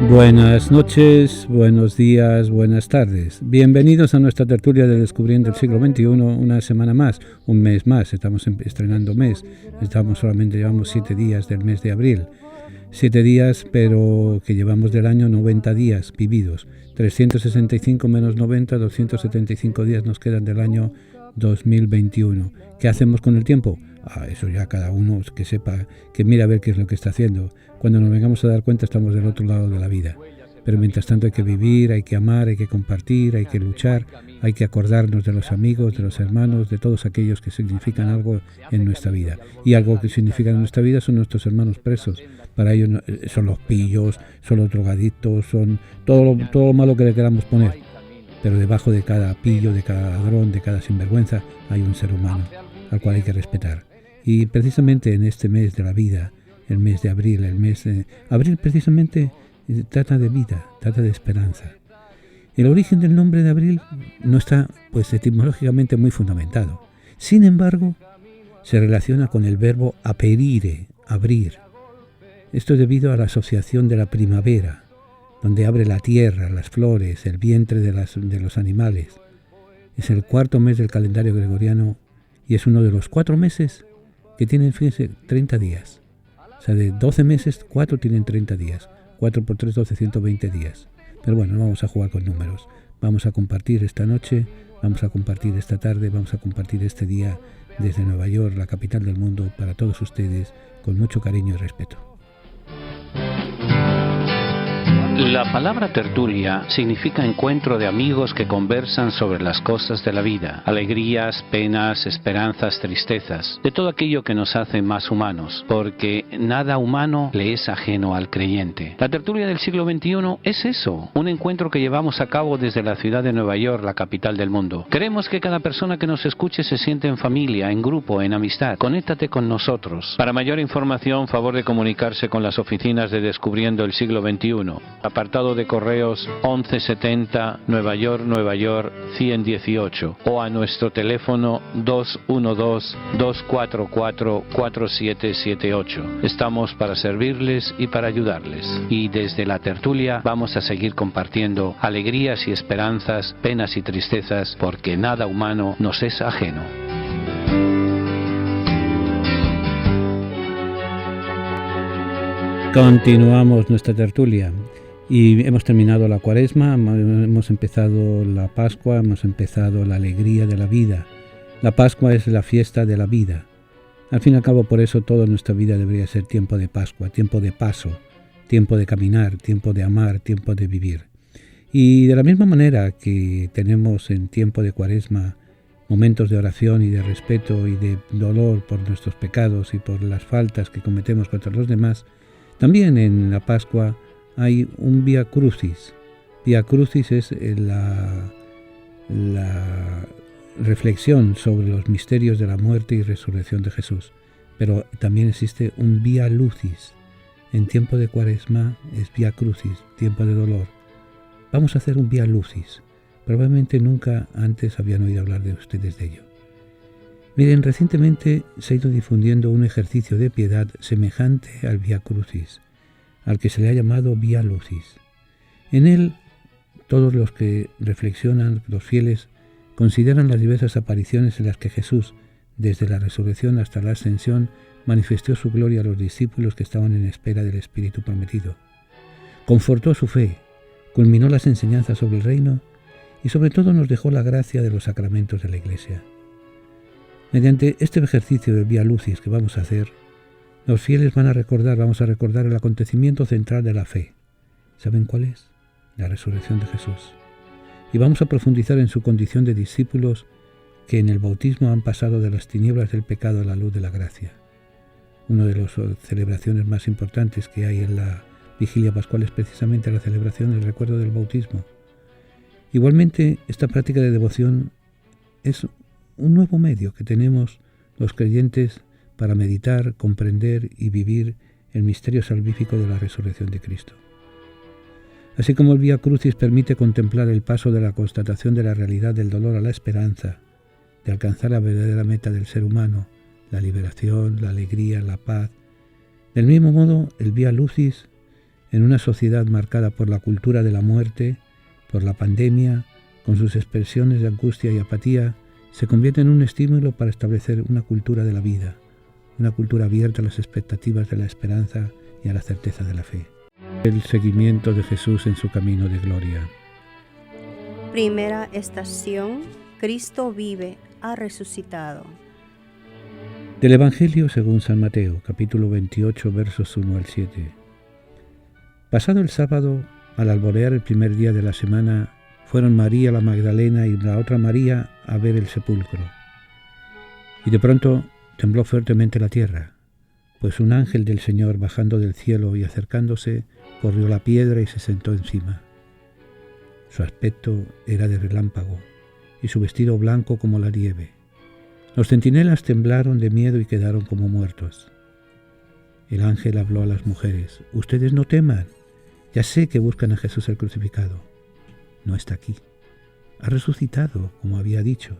Buenas noches, buenos días, buenas tardes. Bienvenidos a nuestra tertulia de Descubriendo el siglo XXI, una semana más, un mes más. Estamos estrenando mes. Llevamos 7 días del mes de abril. 7 días, pero que llevamos del año 90 días vividos. 365 menos 90, 275 días nos quedan del año 2021. ¿Qué hacemos con el tiempo? Eso ya cada uno que sepa, que mire a ver qué es lo que está haciendo. Cuando nos vengamos a dar cuenta estamos del otro lado de la vida. Pero mientras tanto hay que vivir, hay que amar, hay que compartir, hay que luchar, hay que acordarnos de los amigos, de los hermanos, de todos aquellos que significan algo en nuestra vida. Y algo que significa en nuestra vida son nuestros hermanos presos. Para ellos son los pillos, son los drogadictos, son todo lo malo que le queramos poner. Pero debajo de cada pillo, de cada ladrón, de cada sinvergüenza, hay un ser humano al cual hay que respetar. Y precisamente en este mes de la vida, el mes de abril, abril precisamente trata de vida, trata de esperanza. El origen del nombre de abril no está, pues, etimológicamente muy fundamentado. Sin embargo, se relaciona con el verbo aperire, abrir. Esto es debido a la asociación de la primavera, donde abre la tierra, las flores, el vientre de los animales. Es el 4.º mes del calendario gregoriano y es uno de los 4 meses que tienen, fíjense, 30 días. O sea, de 12 meses, 4 tienen 30 días. 4 por 3, 12, 120 días. Pero bueno, no vamos a jugar con números. Vamos a compartir esta noche, vamos a compartir esta tarde, vamos a compartir este día desde Nueva York, la capital del mundo, para todos ustedes, con mucho cariño y respeto. La palabra tertulia significa encuentro de amigos que conversan sobre las cosas de la vida, alegrías, penas, esperanzas, tristezas, de todo aquello que nos hace más humanos, porque nada humano le es ajeno al creyente. La tertulia del siglo XXI es eso, un encuentro que llevamos a cabo desde la ciudad de Nueva York, la capital del mundo. Queremos que cada persona que nos escuche se sienta en familia, en grupo, en amistad. Conéctate con nosotros. Para mayor información, favor de comunicarse con las oficinas de Descubriendo el siglo XXI. Apartado de correos 1170 Nueva York 118 o a nuestro teléfono 212-244-4778. Estamos para servirles y para ayudarles. Y desde la tertulia vamos a seguir compartiendo alegrías y esperanzas, penas y tristezas, porque nada humano nos es ajeno. Continuamos nuestra tertulia. Y hemos terminado la Cuaresma, hemos empezado la Pascua, hemos empezado la alegría de la vida. La Pascua es la fiesta de la vida. Al fin y al cabo, por eso toda nuestra vida debería ser tiempo de Pascua, tiempo de paso, tiempo de caminar, tiempo de amar, tiempo de vivir. Y de la misma manera que tenemos en tiempo de Cuaresma momentos de oración y de respeto y de dolor por nuestros pecados y por las faltas que cometemos contra los demás, también en la Pascua hay un Vía Crucis. Vía Crucis es la reflexión sobre los misterios de la muerte y resurrección de Jesús. Pero también existe un Vía Lucis. En tiempo de Cuaresma es Vía Crucis, tiempo de dolor. Vamos a hacer un Vía Lucis. Probablemente nunca antes habían oído hablar de ustedes de ello. Miren, recientemente se ha ido difundiendo un ejercicio de piedad semejante al Vía Crucis, al que se le ha llamado Vía Lucis. En él, todos los que reflexionan, los fieles, consideran las diversas apariciones en las que Jesús, desde la resurrección hasta la ascensión, manifestó su gloria a los discípulos que estaban en espera del Espíritu prometido. Confortó su fe, culminó las enseñanzas sobre el reino y sobre todo nos dejó la gracia de los sacramentos de la Iglesia. Mediante este ejercicio de Vía Lucis que vamos a hacer, los fieles vamos a recordar el acontecimiento central de la fe. ¿Saben cuál es? La resurrección de Jesús. Y vamos a profundizar en su condición de discípulos que en el bautismo han pasado de las tinieblas del pecado a la luz de la gracia. Una de las celebraciones más importantes que hay en la vigilia pascual es precisamente la celebración del recuerdo del bautismo. Igualmente, esta práctica de devoción es un nuevo medio que tenemos los creyentes para meditar, comprender y vivir el misterio salvífico de la resurrección de Cristo. Así como el Vía Crucis permite contemplar el paso de la constatación de la realidad del dolor a la esperanza, de alcanzar la verdadera meta del ser humano, la liberación, la alegría, la paz. Del mismo modo, el Vía Lucis en una sociedad marcada por la cultura de la muerte, por la pandemia, con sus expresiones de angustia y apatía, se convierte en un estímulo para establecer una cultura de la vida, una cultura abierta a las expectativas de la esperanza y a la certeza de la fe. El seguimiento de Jesús en su camino de gloria. Primera estación: Cristo vive, ha resucitado. Del Evangelio según San Mateo, capítulo 28, versos 1 al 7. Pasado el sábado, al alborear el primer día de la semana, fueron María la Magdalena y la otra María a ver el sepulcro. Y de pronto tembló fuertemente la tierra, pues un ángel del Señor, bajando del cielo y acercándose, corrió la piedra y se sentó encima. Su aspecto era de relámpago, y su vestido blanco como la nieve. Los centinelas temblaron de miedo y quedaron como muertos. El ángel habló a las mujeres: «Ustedes no teman, ya sé que buscan a Jesús el crucificado. No está aquí, ha resucitado, como había dicho.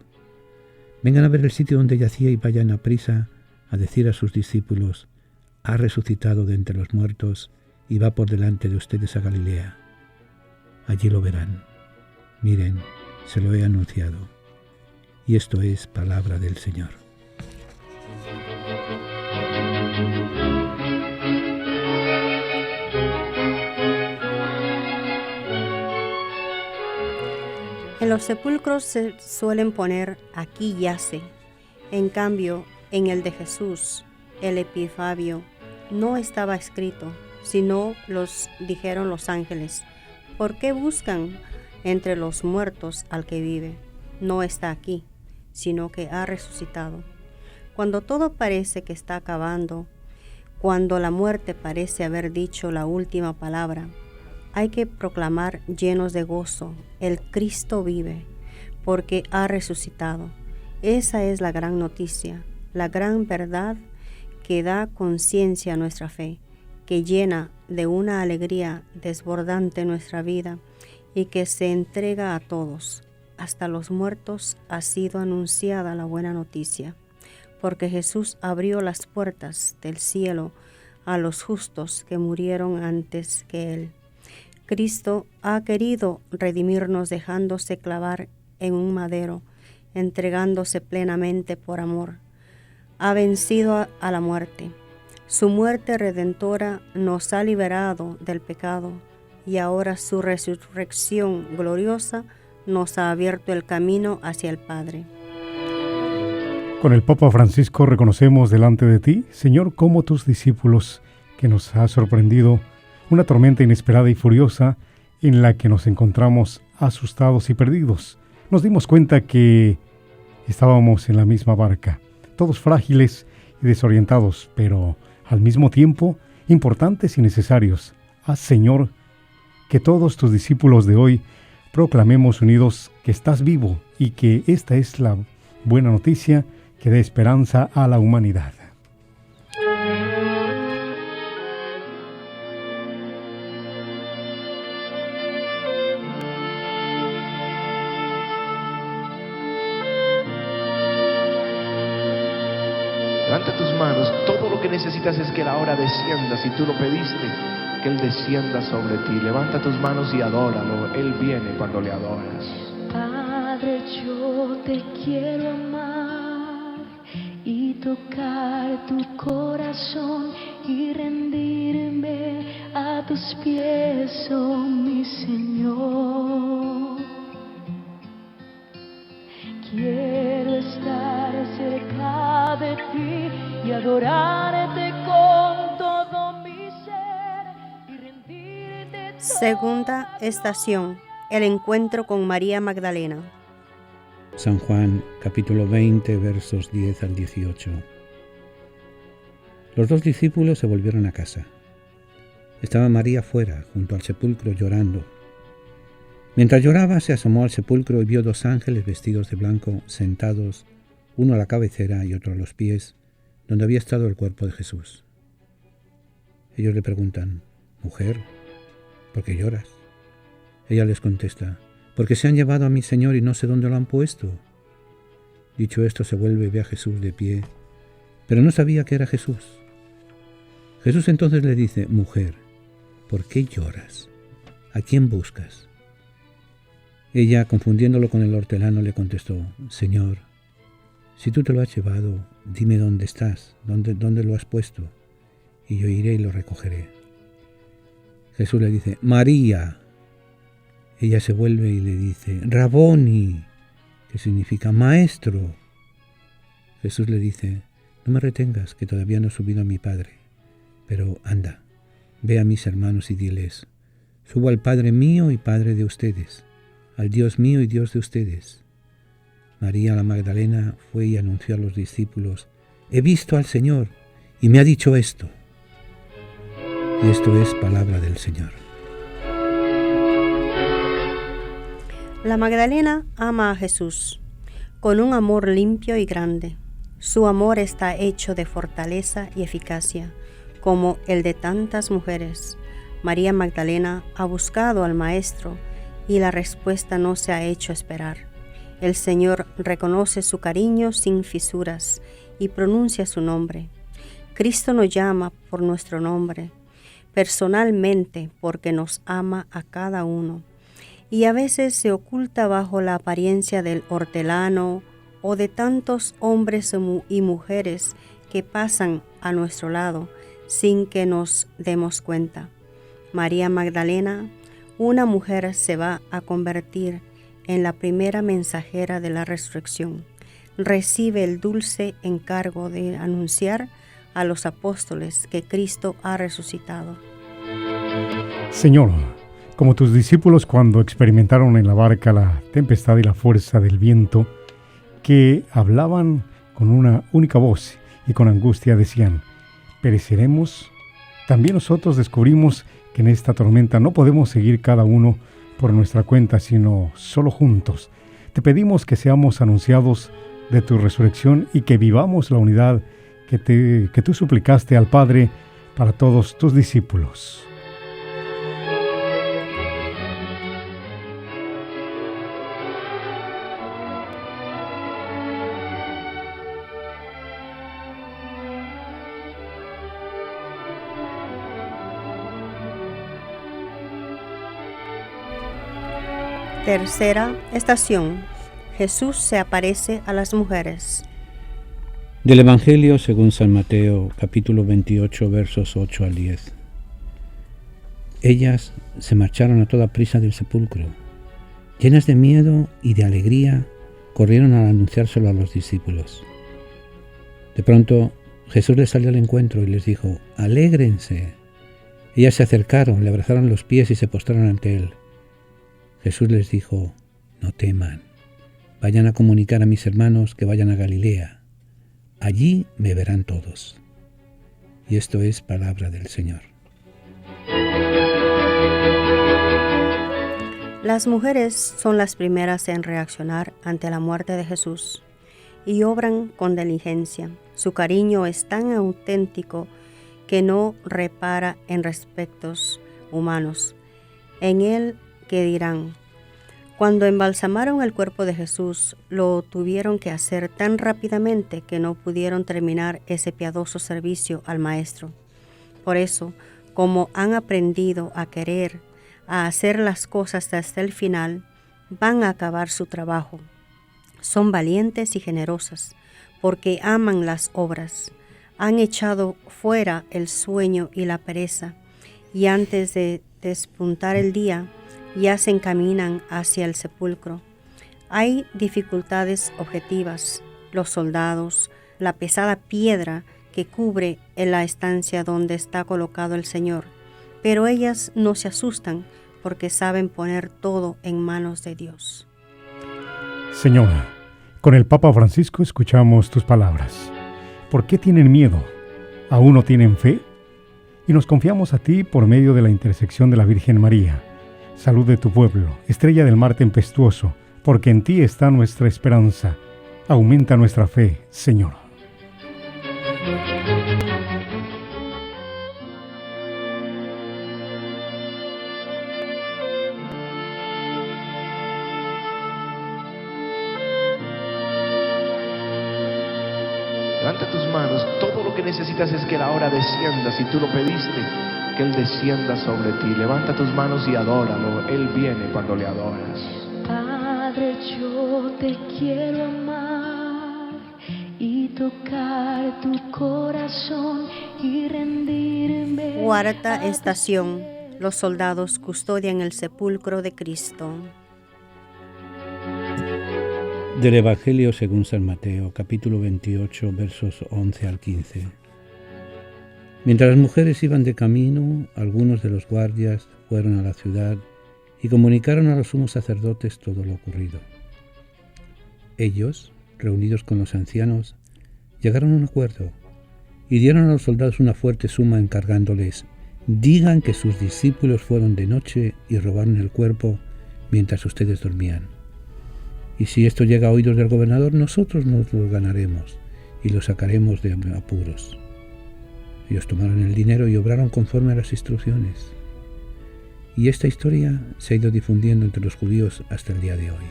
Vengan a ver el sitio donde yacía y vayan a prisa a decir a sus discípulos: ha resucitado de entre los muertos y va por delante de ustedes a Galilea. Allí lo verán. Miren, se lo he anunciado». Y esto es palabra del Señor. En los sepulcros se suelen poner «aquí yace». En cambio, en el de Jesús, el epitafio, no estaba escrito, sino los dijeron los ángeles: «¿Por qué buscan entre los muertos al que vive? No está aquí, sino que ha resucitado». Cuando todo parece que está acabando, cuando la muerte parece haber dicho la última palabra, hay que proclamar llenos de gozo: el Cristo vive, porque ha resucitado. Esa es la gran noticia, la gran verdad que da conciencia a nuestra fe, que llena de una alegría desbordante nuestra vida y que se entrega a todos. Hasta los muertos ha sido anunciada la buena noticia, porque Jesús abrió las puertas del cielo a los justos que murieron antes que Él. Cristo ha querido redimirnos dejándose clavar en un madero, entregándose plenamente por amor. Ha vencido a la muerte. Su muerte redentora nos ha liberado del pecado y ahora su resurrección gloriosa nos ha abierto el camino hacia el Padre. Con el Papa Francisco reconocemos delante de ti, Señor, como tus discípulos, que nos ha sorprendido una tormenta inesperada y furiosa en la que nos encontramos asustados y perdidos. Nos dimos cuenta que estábamos en la misma barca, todos frágiles y desorientados, pero al mismo tiempo importantes y necesarios. Haz, Señor, que todos tus discípulos de hoy proclamemos unidos que estás vivo y que esta es la buena noticia que da esperanza a la humanidad. Levanta tus manos. Todo lo que necesitas es que la hora descienda. Si tú lo pediste, que Él descienda sobre ti. Levanta tus manos y adóralo. Él viene cuando le adoras. Padre, yo te quiero amar y tocar tu corazón y rendirme a tus pies, oh mi Señor. Quiero estar cerca de ti y adorarte con todo mi ser y rendirte todo. Segunda estación: el encuentro con María Magdalena. San Juan, capítulo 20, versos 10 al 18. Los dos discípulos se volvieron a casa. Estaba María fuera, junto al sepulcro, llorando. Mientras lloraba, se asomó al sepulcro y vio dos ángeles vestidos de blanco, sentados, uno a la cabecera y otro a los pies, donde había estado el cuerpo de Jesús. Ellos le preguntan: «Mujer, ¿por qué lloras?». Ella les contesta: «Porque se han llevado a mi Señor y no sé dónde lo han puesto». Dicho esto, se vuelve y ve a Jesús de pie, pero no sabía que era Jesús. Jesús entonces le dice: «Mujer, ¿por qué lloras? ¿A quién buscas? Ella, confundiéndolo con el hortelano, le contestó, Señor, si tú te lo has llevado, dime dónde estás, dónde lo has puesto, y yo iré y lo recogeré. Jesús le dice, María. Ella se vuelve y le dice, Raboni, que significa maestro. Jesús le dice, no me retengas, que todavía no he subido a mi Padre, pero anda, ve a mis hermanos y diles, subo al Padre mío y Padre de ustedes, al Dios mío y Dios de ustedes. María la Magdalena fue y anunció a los discípulos, he visto al Señor y me ha dicho esto. Y esto es palabra del Señor. La Magdalena ama a Jesús con un amor limpio y grande. Su amor está hecho de fortaleza y eficacia, como el de tantas mujeres. María Magdalena ha buscado al Maestro y la respuesta no se ha hecho esperar. El Señor reconoce su cariño sin fisuras y pronuncia su nombre. Cristo nos llama por nuestro nombre, personalmente, porque nos ama a cada uno. Y a veces se oculta bajo la apariencia del hortelano o de tantos hombres y mujeres que pasan a nuestro lado sin que nos demos cuenta. María Magdalena, una mujer, se va a convertir en la primera mensajera de la resurrección. Recibe el dulce encargo de anunciar a los apóstoles que Cristo ha resucitado. Señor, como tus discípulos cuando experimentaron en la barca la tempestad y la fuerza del viento, que hablaban con una única voz y con angustia decían, ¿pereceremos? También nosotros descubrimos que en esta tormenta no podemos seguir cada uno por nuestra cuenta, sino solo juntos. Te pedimos que seamos anunciados de tu resurrección y que vivamos la unidad que tú suplicaste al Padre para todos tus discípulos. Tercera estación. Jesús se aparece a las mujeres. Del Evangelio según San Mateo, capítulo 28, versos 8 al 10. Ellas se marcharon a toda prisa del sepulcro. Llenas de miedo y de alegría, corrieron a anunciárselo a los discípulos. De pronto, Jesús les salió al encuentro y les dijo, «Alégrense». Ellas se acercaron, le abrazaron los pies y se postraron ante él. Jesús les dijo, «No teman, vayan a comunicar a mis hermanos que vayan a Galilea. Allí me verán todos». Y esto es palabra del Señor. Las mujeres son las primeras en reaccionar ante la muerte de Jesús y obran con diligencia. Su cariño es tan auténtico que no repara en respectos humanos. En él, ¿qué dirán? Cuando embalsamaron el cuerpo de Jesús, lo tuvieron que hacer tan rápidamente que no pudieron terminar ese piadoso servicio al Maestro. Por eso, como han aprendido a querer, a hacer las cosas hasta el final, van a acabar su trabajo. Son valientes y generosas, porque aman las obras. Han echado fuera el sueño y la pereza, y antes de despuntar el día, ya se encaminan hacia el sepulcro. Hay dificultades objetivas, los soldados, la pesada piedra que cubre en la estancia donde está colocado el Señor, pero ellas no se asustan porque saben poner todo en manos de Dios. Señora, con el Papa Francisco escuchamos tus palabras. ¿Por qué tienen miedo? ¿Aún no tienen fe? Y nos confiamos a ti por medio de la intersección de la Virgen María. Salud de tu pueblo, estrella del mar tempestuoso, porque en ti está nuestra esperanza. Aumenta nuestra fe, Señor. Levanta tus manos. Todo lo que necesitas es que la hora descienda. Si tú lo pediste, que Él descienda sobre ti. Levanta tus manos y adóralo. Él viene cuando le adoras. Padre, yo te quiero amar y tocar tu corazón y rendirme. Cuarta estación. Los soldados custodian el sepulcro de Cristo. Del Evangelio según San Mateo, capítulo 28, versos 11 al 15. Mientras las mujeres iban de camino, algunos de los guardias fueron a la ciudad y comunicaron a los sumos sacerdotes todo lo ocurrido. Ellos, reunidos con los ancianos, llegaron a un acuerdo y dieron a los soldados una fuerte suma encargándoles: digan que sus discípulos fueron de noche y robaron el cuerpo mientras ustedes dormían. Y si esto llega a oídos del gobernador, nosotros nos lo ganaremos y lo sacaremos de apuros. Ellos tomaron el dinero y obraron conforme a las instrucciones. Y esta historia se ha ido difundiendo entre los judíos hasta el día de hoy.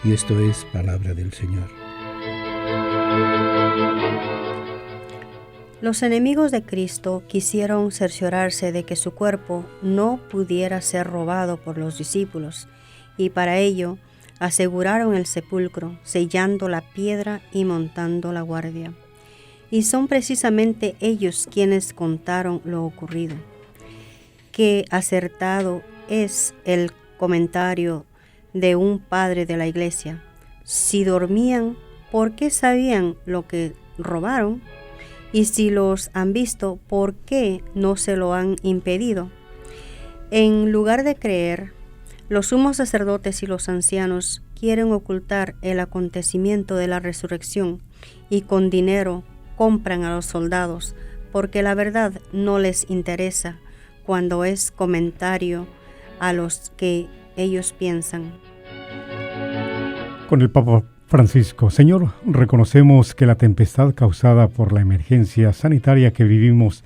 Y esto es palabra del Señor. Los enemigos de Cristo quisieron cerciorarse de que su cuerpo no pudiera ser robado por los discípulos, y para ello aseguraron el sepulcro, sellando la piedra y montando la guardia. Y son precisamente ellos quienes contaron lo ocurrido. Qué acertado es el comentario de un padre de la iglesia. Si dormían, ¿por qué sabían lo que robaron? Y si los han visto, ¿por qué no se lo han impedido? En lugar de creer, los sumos sacerdotes y los ancianos quieren ocultar el acontecimiento de la resurrección y con dinero compran a los soldados, porque la verdad no les interesa cuando es comentario a los que ellos piensan. Con el Papa Francisco: Señor, reconocemos que la tempestad causada por la emergencia sanitaria que vivimos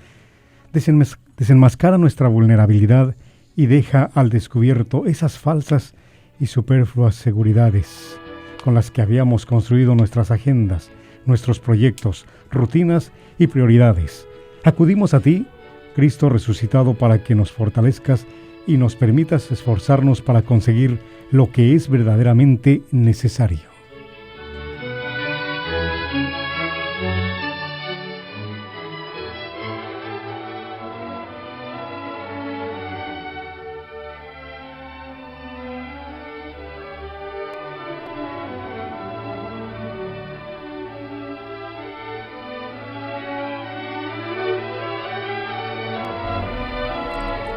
desenmascara nuestra vulnerabilidad y deja al descubierto esas falsas y superfluas seguridades con las que habíamos construido nuestras agendas, nuestros proyectos, rutinas y prioridades. Acudimos a ti, Cristo resucitado, para que nos fortalezcas y nos permitas esforzarnos para conseguir lo que es verdaderamente necesario.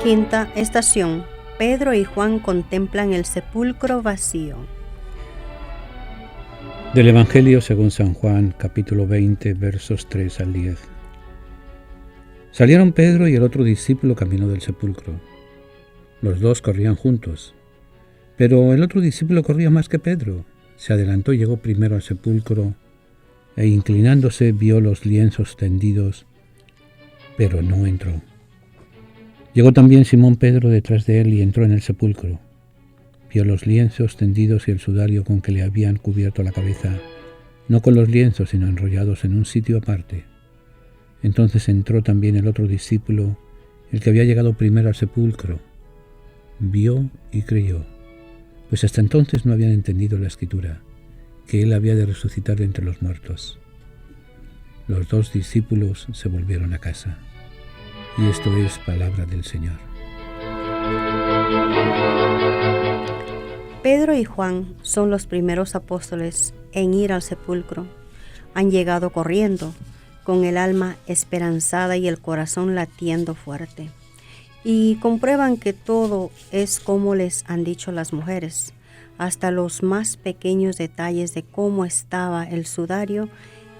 Quinta estación. Pedro y Juan contemplan el sepulcro vacío. Del Evangelio según San Juan, capítulo 20, versos 3 al 10. Salieron Pedro y el otro discípulo camino del sepulcro. Los dos corrían juntos, pero el otro discípulo corría más que Pedro. Se adelantó y llegó primero al sepulcro, e inclinándose vio los lienzos tendidos, pero no entró. Llegó también Simón Pedro detrás de él y entró en el sepulcro. Vio los lienzos tendidos y el sudario con que le habían cubierto la cabeza, no con los lienzos, sino enrollados en un sitio aparte. Entonces entró también el otro discípulo, el que había llegado primero al sepulcro. Vio y creyó, pues hasta entonces no habían entendido la Escritura, que él había de resucitar de entre los muertos. Los dos discípulos se volvieron a casa. Y esto es palabra del Señor. Pedro y Juan son los primeros apóstoles en ir al sepulcro. Han llegado corriendo, con el alma esperanzada y el corazón latiendo fuerte. Y comprueban que todo es como les han dicho las mujeres. Hasta los más pequeños detalles de cómo estaba el sudario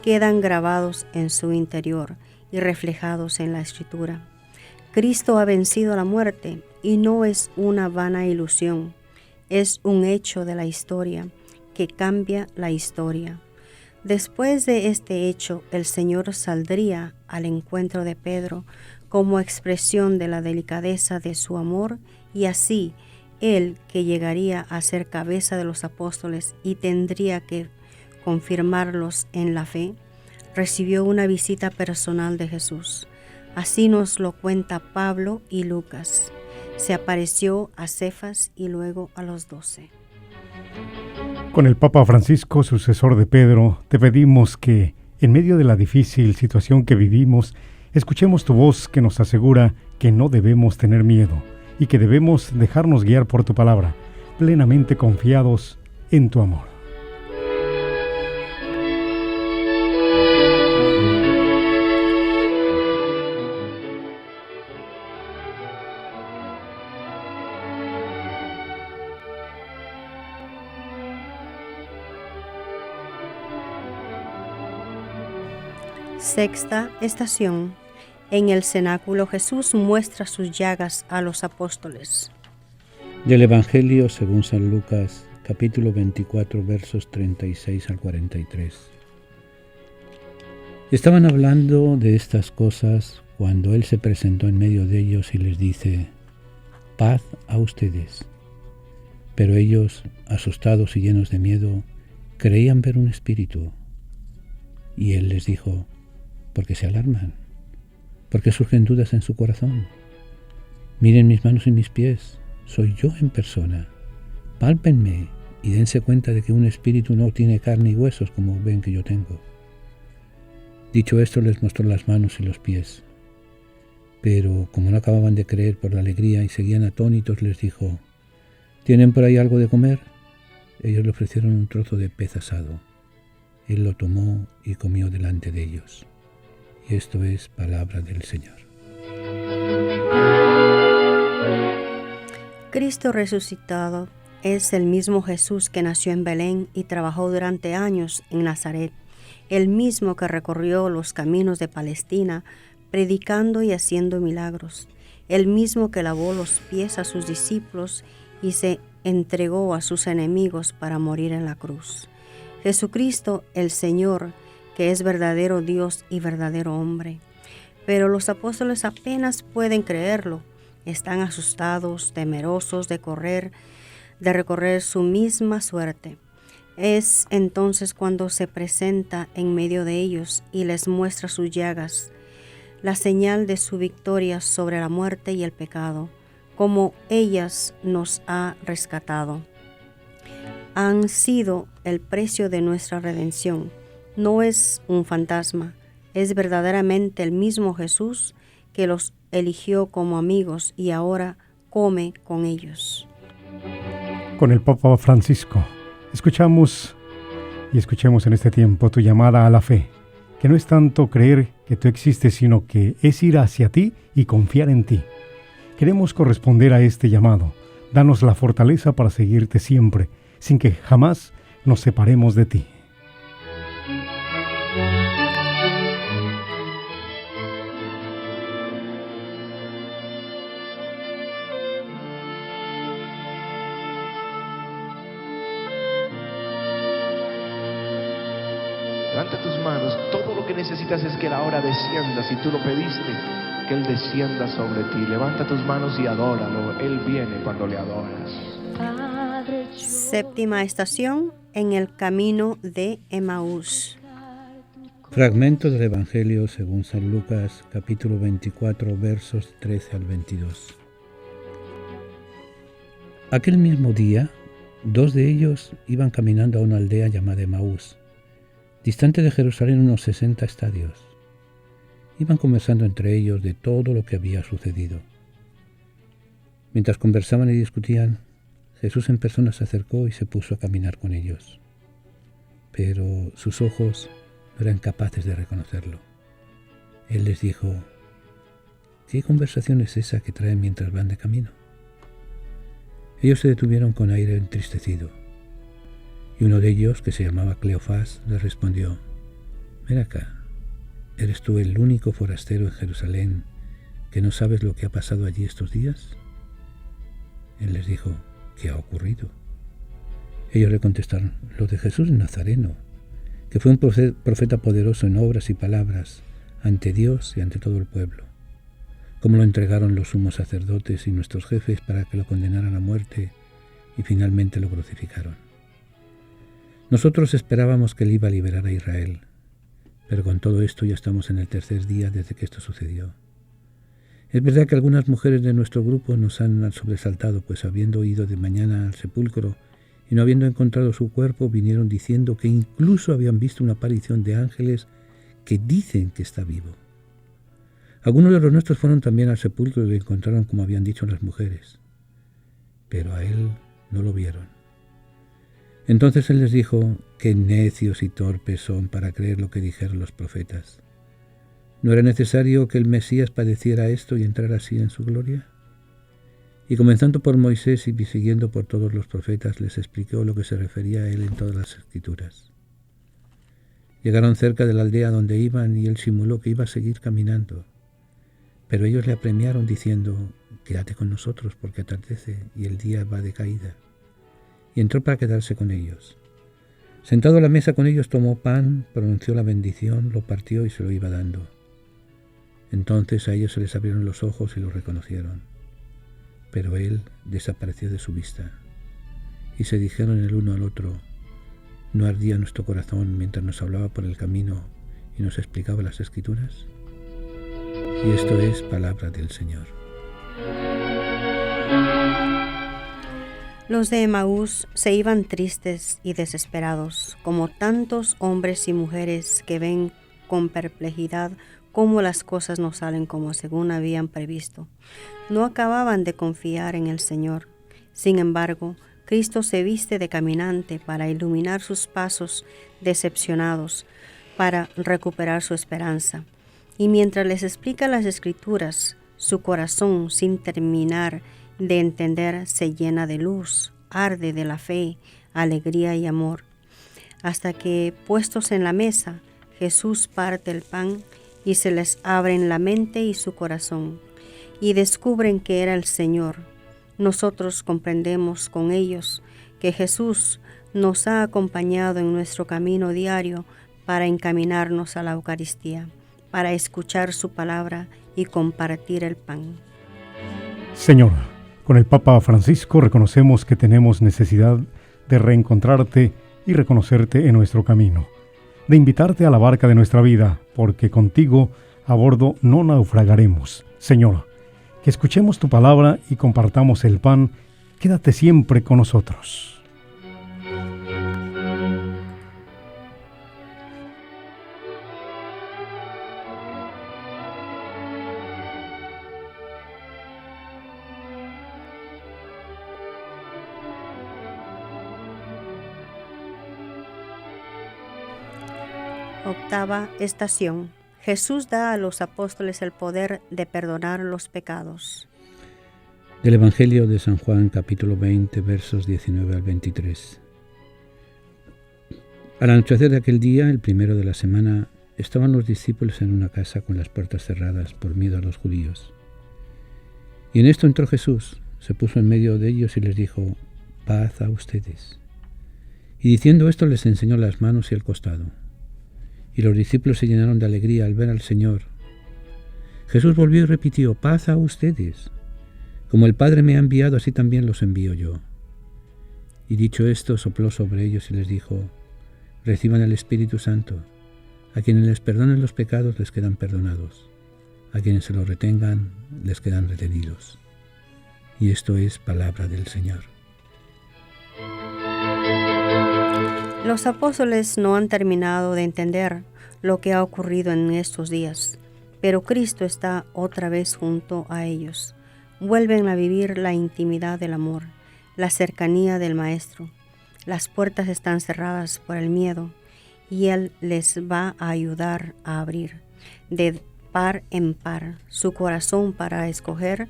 quedan grabados en su interior y reflejados en la Escritura. Cristo ha vencido la muerte y no es una vana ilusión, es un hecho de la historia que cambia la historia. Después de este hecho, el Señor saldría al encuentro de Pedro como expresión de la delicadeza de su amor, y así él, que llegaría a ser cabeza de los apóstoles y tendría que confirmarlos en la fe, recibió una visita personal de Jesús. Así nos lo cuenta Pablo y Lucas. Se apareció a Cefas y luego a los 12. Con el Papa Francisco, sucesor de Pedro, te pedimos que, en medio de la difícil situación que vivimos, escuchemos tu voz que nos asegura que no debemos tener miedo y que debemos dejarnos guiar por tu palabra, plenamente confiados en tu amor. Sexta estación. En el cenáculo Jesús muestra sus llagas a los apóstoles. Del Evangelio según San Lucas, capítulo 24, versos 36 al 43. Estaban hablando de estas cosas cuando Él se presentó en medio de ellos y les dice: paz a ustedes. Pero ellos, asustados y llenos de miedo, creían ver un espíritu. Y Él les dijo: ¿por qué se alarman? ¿Por qué surgen dudas en su corazón? Miren mis manos y mis pies, soy yo en persona. Pálpenme y dense cuenta de que un espíritu no tiene carne y huesos como ven que yo tengo. Dicho esto, les mostró las manos y los pies. Pero como no acababan de creer por la alegría y seguían atónitos, les dijo: ¿tienen por ahí algo de comer? Ellos le ofrecieron un trozo de pez asado. Él lo tomó y comió delante de ellos. Y esto es palabra del Señor. Cristo resucitado es el mismo Jesús que nació en Belén y trabajó durante años en Nazaret, el mismo que recorrió los caminos de Palestina, predicando y haciendo milagros, el mismo que lavó los pies a sus discípulos y se entregó a sus enemigos para morir en la cruz. Jesucristo, el Señor, que es verdadero Dios y verdadero hombre. Pero los apóstoles apenas pueden creerlo. Están asustados, temerosos de recorrer su misma suerte. Es entonces cuando se presenta en medio de ellos y les muestra sus llagas, la señal de su victoria sobre la muerte y el pecado, como ellas nos ha rescatado. Han sido el precio de nuestra redención. No es un fantasma, es verdaderamente el mismo Jesús que los eligió como amigos y ahora come con ellos. Con el Papa Francisco, escuchemos en este tiempo tu llamada a la fe, que no es tanto creer que tú existes, sino que es ir hacia ti y confiar en ti. Queremos corresponder a este llamado. Danos la fortaleza para seguirte siempre, sin que jamás nos separemos de ti. Levanta tus manos. Todo lo que necesitas es que Él ahora descienda. Si tú lo pediste, que Él descienda sobre ti. Levanta tus manos y adóralo. Él viene cuando le adoras. Séptima estación. En el camino de Emaús. Fragmento del Evangelio según San Lucas, capítulo 24, versos 13 al 22. Aquel mismo día, 2 de ellos iban caminando a una aldea llamada Emaús, distante de Jerusalén unos 60 estadios. Iban conversando entre ellos de todo lo que había sucedido. Mientras conversaban y discutían, Jesús en persona se acercó y se puso a caminar con ellos. Pero sus ojos no eran capaces de reconocerlo. Él les dijo: ¿qué conversación es esa que traen mientras van de camino? Ellos se detuvieron con aire entristecido. Y uno de ellos, que se llamaba Cleofás, les respondió: ven acá, ¿eres tú el único forastero en Jerusalén que no sabes lo que ha pasado allí estos días? Él les dijo: ¿qué ha ocurrido? Ellos le contestaron: lo de Jesús Nazareno, que fue un profeta poderoso en obras y palabras ante Dios y ante todo el pueblo. Cómo lo entregaron los sumos sacerdotes y nuestros jefes para que lo condenaran a muerte y finalmente lo crucificaron. Nosotros esperábamos que Él iba a liberar a Israel, pero con todo esto ya estamos en el tercer día desde que esto sucedió. Es verdad que algunas mujeres de nuestro grupo nos han sobresaltado, pues habiendo ido de mañana al sepulcro y no habiendo encontrado su cuerpo, vinieron diciendo que incluso habían visto una aparición de ángeles que dicen que está vivo. Algunos de los nuestros fueron también al sepulcro y lo encontraron como habían dicho las mujeres, pero a él no lo vieron. Entonces él les dijo: qué necios y torpes son para creer lo que dijeron los profetas. ¿No era necesario que el Mesías padeciera esto y entrara así en su gloria? Y comenzando por Moisés y siguiendo por todos los profetas, les explicó lo que se refería a él en todas las Escrituras. Llegaron cerca de la aldea donde iban y él simuló que iba a seguir caminando. Pero ellos le apremiaron diciendo: quédate con nosotros porque atardece y el día va de caída. Y entró para quedarse con ellos. Sentado a la mesa con ellos, tomó pan, pronunció la bendición, lo partió y se lo iba dando. Entonces a ellos se les abrieron los ojos y lo reconocieron. Pero él desapareció de su vista. Y se dijeron el uno al otro: ¿no ardía nuestro corazón mientras nos hablaba por el camino y nos explicaba las Escrituras? Y esto es palabra del Señor. Los de Emaús se iban tristes y desesperados, como tantos hombres y mujeres que ven con perplejidad cómo las cosas no salen como según habían previsto. No acababan de confiar en el Señor. Sin embargo, Cristo se viste de caminante para iluminar sus pasos decepcionados, para recuperar su esperanza. Y mientras les explica las Escrituras, su corazón, sin terminar de entender, se llena de luz, arde de la fe, alegría y amor. Hasta que, puestos en la mesa, Jesús parte el pan y se les abren la mente y su corazón, y descubren que era el Señor. Nosotros comprendemos con ellos que Jesús nos ha acompañado en nuestro camino diario para encaminarnos a la Eucaristía, para escuchar su palabra y compartir el pan. Señor, con el Papa Francisco reconocemos que tenemos necesidad de reencontrarte y reconocerte en nuestro camino, de invitarte a la barca de nuestra vida, porque contigo a bordo no naufragaremos. Señor, que escuchemos tu palabra y compartamos el pan. Quédate siempre con nosotros. Octava estación. Jesús da a los apóstoles el poder de perdonar los pecados. Del Evangelio de San Juan, capítulo 20, versos 19 al 23. Al anochecer de aquel día, el primero de la semana, estaban los discípulos en una casa con las puertas cerradas por miedo a los judíos. Y en esto entró Jesús, se puso en medio de ellos y les dijo: paz a ustedes. Y diciendo esto les enseñó las manos y el costado. Y los discípulos se llenaron de alegría al ver al Señor. Jesús volvió y repitió: paz a ustedes. Como el Padre me ha enviado, así también los envío yo. Y dicho esto, sopló sobre ellos y les dijo: reciban el Espíritu Santo. A quienes les perdonen los pecados les quedan perdonados. A quienes se los retengan les quedan retenidos. Y esto es palabra del Señor. Los apóstoles no han terminado de entender lo que ha ocurrido en estos días, pero Cristo está otra vez junto a ellos. Vuelven a vivir la intimidad del amor, la cercanía del Maestro. Las puertas están cerradas por el miedo y Él les va a ayudar a abrir de par en par su corazón para escoger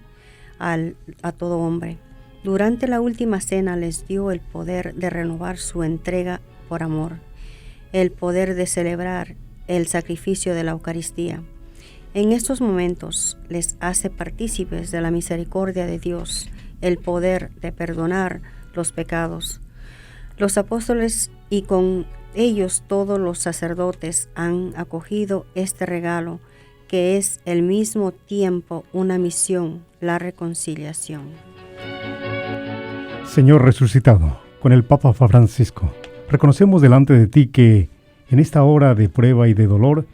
a todo hombre. Durante la última cena les dio el poder de renovar su entrega por amor, el poder de celebrar el sacrificio de la Eucaristía. En estos momentos les hace partícipes de la misericordia de Dios, el poder de perdonar los pecados. Los apóstoles y con ellos todos los sacerdotes han acogido este regalo, que es al mismo tiempo una misión, la reconciliación. Señor resucitado, con el Papa Francisco, reconocemos delante de ti que en esta hora de prueba y de dolor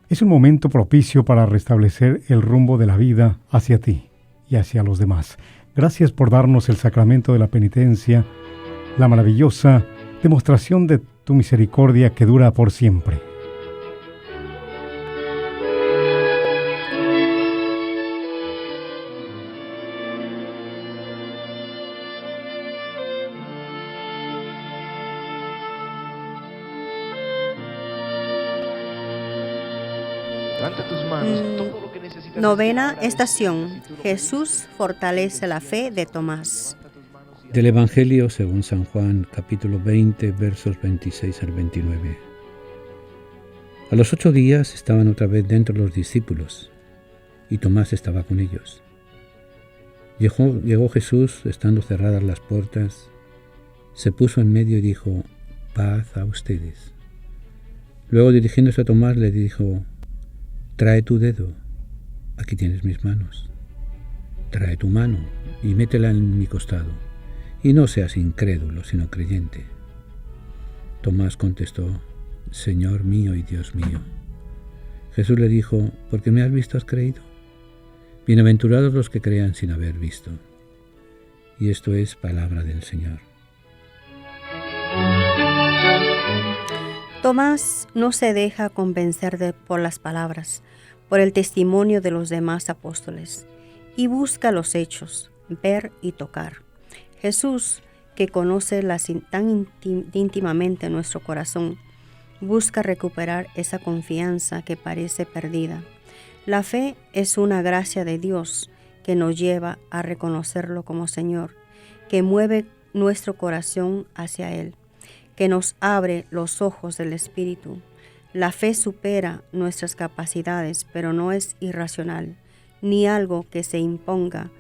Es un momento propicio para restablecer el rumbo de la vida hacia ti y hacia los demás. Gracias por darnos el sacramento de la penitencia, la maravillosa demostración de tu misericordia que dura por siempre. Levanta tus manos, todo lo que necesitas. Novena estación. Jesús fortalece la fe de Tomás. Del Evangelio según San Juan, capítulo 20, versos 26 al 29. A los 8 días estaban otra vez dentro los discípulos, y Tomás estaba con ellos. Llegó Jesús, estando cerradas las puertas, se puso en medio y dijo: paz a ustedes. Luego, dirigiéndose a Tomás, le dijo: trae tu dedo, aquí tienes mis manos. Trae tu mano y métela en mi costado, y no seas incrédulo, sino creyente. Tomás contestó: Señor mío y Dios mío. Jesús le dijo: porque me has visto has creído. Bienaventurados los que crean sin haber visto. Y esto es palabra del Señor. Tomás no se deja convencer por las palabras, por el testimonio de los demás apóstoles, y busca los hechos, ver y tocar. Jesús, que conoce tan íntimamente nuestro corazón, busca recuperar esa confianza que parece perdida. La fe es una gracia de Dios que nos lleva a reconocerlo como Señor, que mueve nuestro corazón hacia Él, que nos abre los ojos del Espíritu. La fe supera nuestras capacidades, pero no es irracional, ni algo que se imponga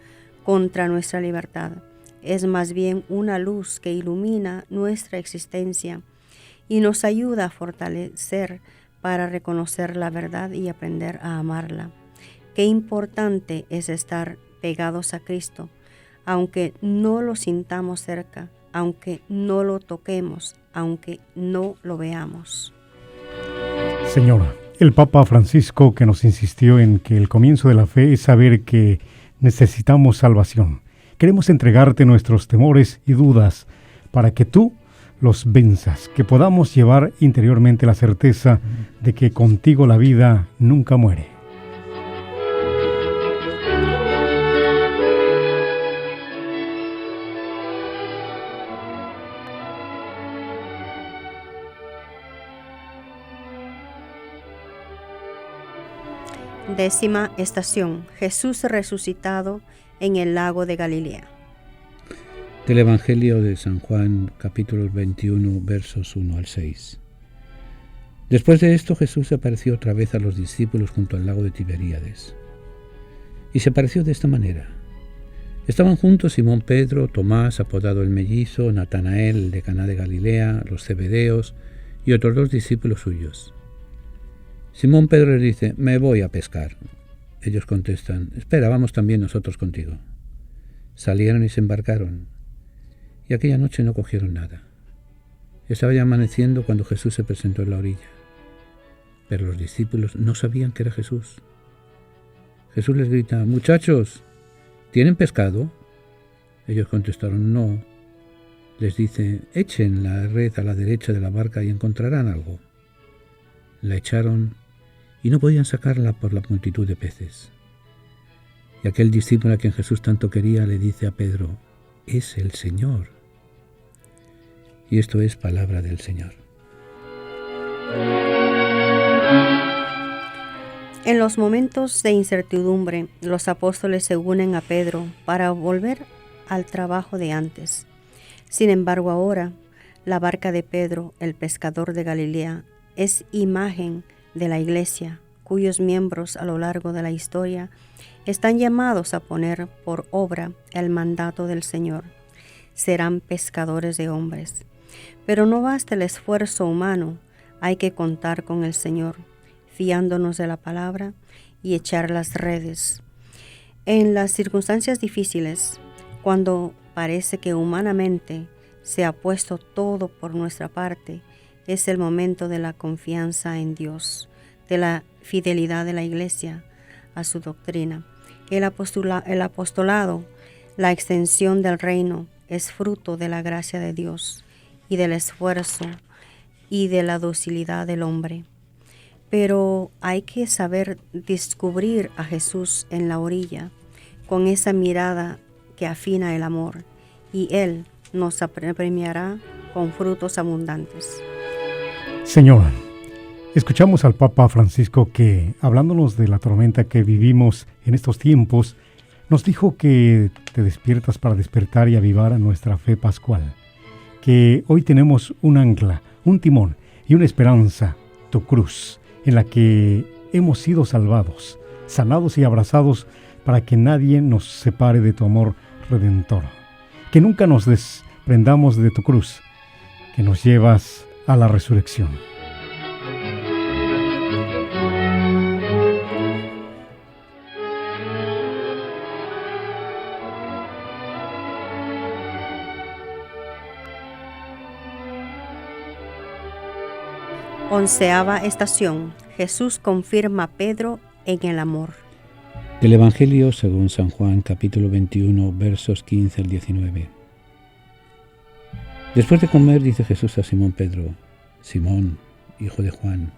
contra nuestra libertad. Es más bien una luz que ilumina nuestra existencia y nos ayuda a fortalecer para reconocer la verdad y aprender a amarla. Qué importante es estar pegados a Cristo, aunque no lo sintamos cerca, aunque no lo toquemos, aunque no lo veamos. Señora, el Papa Francisco, que nos insistió en que el comienzo de la fe es saber que necesitamos salvación. Queremos entregarte nuestros temores y dudas para que tú los venzas, que podamos llevar interiormente la certeza de que contigo la vida nunca muere. Décima estación. Jesús resucitado en el lago de Galilea. Del Evangelio de San Juan, capítulo 21, versos 1 al 6. Después de esto, Jesús se apareció otra vez a los discípulos junto al lago de Tiberíades. Y se apareció de esta manera. Estaban juntos Simón Pedro, Tomás, apodado el Mellizo, Natanael, de Caná de Galilea, los Zebedeos y otros 2 discípulos suyos. Simón Pedro les dice: me voy a pescar. Ellos contestan: espera, vamos también nosotros contigo. Salieron y se embarcaron, y aquella noche no cogieron nada. Estaba ya amaneciendo cuando Jesús se presentó en la orilla, pero los discípulos no sabían que era Jesús. Jesús les grita: muchachos, ¿tienen pescado? Ellos contestaron: no. Les dice: echen la red a la derecha de la barca y encontrarán algo. La echaron y no podían sacarla por la multitud de peces. Y aquel discípulo a quien Jesús tanto quería le dice a Pedro: es el Señor. Y esto es palabra del Señor. En los momentos de incertidumbre, los apóstoles se unen a Pedro para volver al trabajo de antes. Sin embargo, ahora, la barca de Pedro, el pescador de Galilea, es imagen de la Iglesia, cuyos miembros a lo largo de la historia están llamados a poner por obra el mandato del Señor. Serán pescadores de hombres. Pero no basta el esfuerzo humano, hay que contar con el Señor, fiándonos de la palabra y echar las redes. En las circunstancias difíciles, cuando parece que humanamente se ha puesto todo por nuestra parte, es el momento de la confianza en Dios, de la fidelidad de la Iglesia a su doctrina. El apostolado, la extensión del reino, es fruto de la gracia de Dios y del esfuerzo y de la docilidad del hombre. Pero hay que saber descubrir a Jesús en la orilla, con esa mirada que afina el amor, y Él nos premiará con frutos abundantes. Señor, escuchamos al Papa Francisco que, hablándonos de la tormenta que vivimos en estos tiempos, nos dijo que te despiertas para despertar y avivar a nuestra fe pascual, que hoy tenemos un ancla, un timón y una esperanza, tu cruz, en la que hemos sido salvados, sanados y abrazados para que nadie nos separe de tu amor redentor. Que nunca nos desprendamos de tu cruz, que nos llevas a la resurrección. Onceava estación. Jesús confirma a Pedro en el amor. Del Evangelio según San Juan, capítulo 21, versos 15 al 19. Después de comer, dice Jesús a Simón Pedro: Simón, hijo de Juan,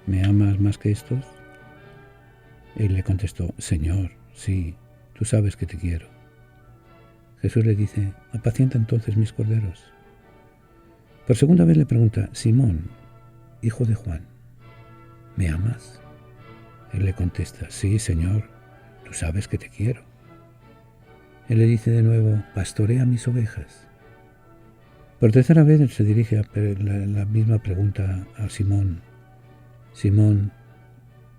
¿me amas más que estos? Él le contestó: Señor, sí, tú sabes que te quiero. Jesús le dice: apacienta entonces mis corderos. Por segunda vez le pregunta: Simón, hijo de Juan, ¿me amas? Él le contesta: sí, Señor, tú sabes que te quiero. Él le dice de nuevo: pastorea mis ovejas. Por tercera vez él se dirige a la misma pregunta a Simón: Simón,